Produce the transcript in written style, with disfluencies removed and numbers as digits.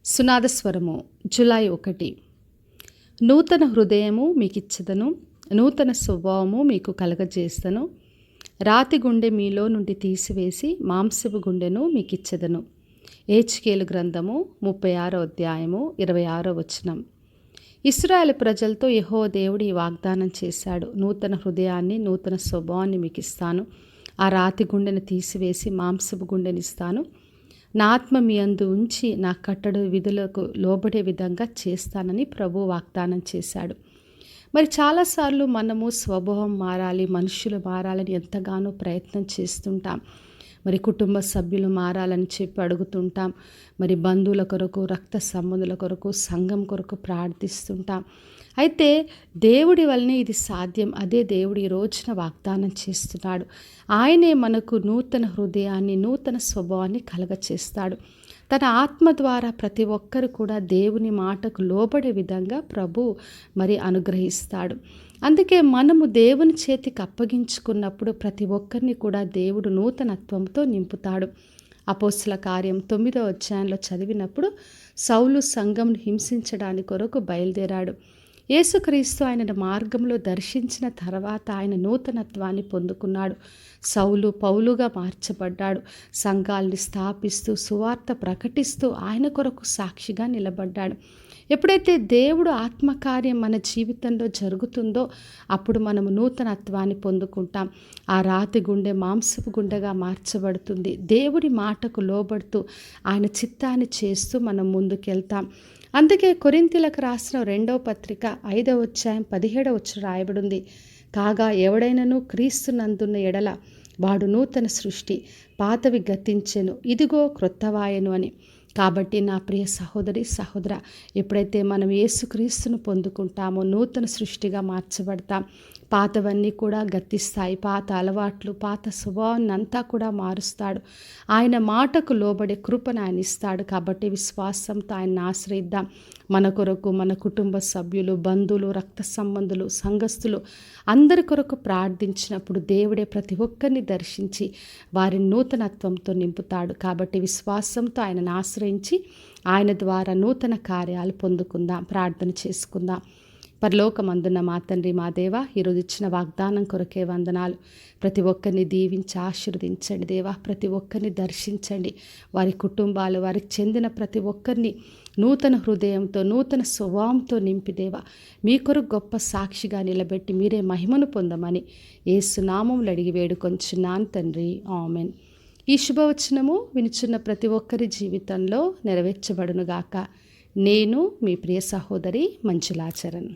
సునాదస్వరము July 1. నూతన హృదయము మీకిచ్చదను, నూతన స్వభావము మీకు కలగజేస్తను. రాతి గుండె మీలో నుండి తీసివేసి మాంసపు గుండెను మీకిచ్చదను. ఏజ్కేలు గ్రంథము 36వ అధ్యాయము 26వ వచనం. ఇశ్రాయేలు ప్రజలతో యెహోవా దేవుడు ఈ వాగ్దానం చేశాడు. నూతన హృదయాన్ని, నూతన స్వభావాన్ని మీకు ఇస్తాను. ఆ రాతి గుండెను తీసివేసి మాంసపు గుండెనిస్తాను. నా ఆత్మ మీ అందు ఉంచి నా కట్టడు విధులకు లోబడే విధంగా చేస్తానని ప్రభు వాగ్దానం చేశాడు. మరి చాలాసార్లు మనము స్వభావం మారాలి, మనుషులు మారాలని ఎంతగానో ప్రయత్నం చేస్తుంటాం. మరి కుటుంబ సభ్యులు మారాలని చెప్పి అడుగుతుంటాం. మరి బంధువుల కొరకు, రక్త సంబంధుల కొరకు, సంఘం కొరకు ప్రార్థిస్తుంటాం. అయితే దేవుడి వల్లనే ఇది సాధ్యం. అదే దేవుడు ఈ రోజున వాగ్దానం చేస్తున్నాడు. ఆయనే మనకు నూతన హృదయాన్ని, నూతన స్వభావాన్ని కలగచేస్తాడు. తన ఆత్మ ద్వారా ప్రతి ఒక్కరు కూడా దేవుని మాటకు లోబడే విధంగా ప్రభు మరి అనుగ్రహిస్తాడు. అందుకే మనము దేవుని చేతికి అప్పగించుకున్నప్పుడు ప్రతి ఒక్కరిని కూడా దేవుడు నూతనత్వంతో నింపుతాడు. అపోస్తుల కార్యం 9వ అధ్యాయంలో చదివినప్పుడు సౌలు సంఘంను హింసించడానికి కొరకు బయలుదేరాడు. యేసుక్రీస్తు ఆయన మార్గంలో దర్శించిన తర్వాత ఆయన నూతనత్వాన్ని పొందుకున్నాడు. సౌలు పౌలుగా మార్చబడ్డాడు. సంఘాల్ని స్థాపిస్తూ సువార్త ప్రకటిస్తూ ఆయన కొరకు సాక్షిగా నిలబడ్డాడు. ఎప్పుడైతే దేవుడు ఆత్మకార్యం మన జీవితంలో జరుగుతుందో అప్పుడు మనము నూతనత్వాన్ని పొందుకుంటాం. ఆ రాతి గుండె మాంసపు గుండెగా మార్చబడుతుంది. దేవుడి మాటకు లోబడుతూ ఆయన చిత్తాన్ని చేస్తూ మనం ముందుకెళ్తాం. అందుకే కొరింథీలకు రాసిన 2వ పత్రిక 5వ అధ్యాయం 17వ వచనం రాయబడింది. కాగా ఎవడైనను క్రీస్తునందున్న ఎడల వాడు నూతన సృష్టి, పాతవి గతించెను, ఇదిగో క్రొత్తవాయెను అని. కాబట్టి నా ప్రియ సహోదరి సహోదర, ఎప్పుడైతే మనం యేసుక్రీస్తును పొందుకుంటామో నూతన సృష్టిగా మార్చబడతాం. పాతవన్నీ కూడా గతిస్తాయి. పాత అలవాట్లు, పాత స్వభావాన్ని అంతా కూడా మారుస్తాడు. ఆయన మాటకు లోబడే కృపను ఆయన ఇస్తాడు. కాబట్టి విశ్వాసంతో ఆయన్ని ఆశ్రయిద్దాం. మన కొరకు, మన కుటుంబ సభ్యులు, బంధువులు, రక్త సంబంధులు, సంఘస్థులు అందరి కొరకు ప్రార్థించినప్పుడు దేవుడే ప్రతి ఒక్కరిని దర్శించి వారిని నూతనత్వంతో నింపుతాడు. కాబట్టి విశ్వాసంతో ఆయనను ఆశ్రయించి ఆయన ద్వారా నూతన కార్యాలు పొందుకుందాం. ప్రార్థన చేసుకుందాం. పరలోకమందున్న మా తండ్రి, మా దేవా, ఈరోజు ఇచ్చిన వాగ్దానం కొరకే వందనాలు. ప్రతి ఒక్కరిని దీవించి ఆశీర్వదించండి దేవా. ప్రతి ఒక్కరిని దర్శించండి. వారి కుటుంబాలు, వారికి చెందిన ప్రతి ఒక్కరిని నూతన హృదయంతో, నూతన స్వభావంతో నింపి దేవా మీ కొరకు గొప్ప సాక్షిగా నిలబెట్టి మీరే మహిమను పొందమని యేసు నామములో అడిగి వేడుకొంచున్నాను తండ్రి, ఆమెన్. ఈ శుభవచనము వినుచున్న ప్రతి ఒక్కరి జీవితంలో నెరవేర్చబడునుగాక. నేను మీ ప్రియ సహోదరి మంజులాచరణ్.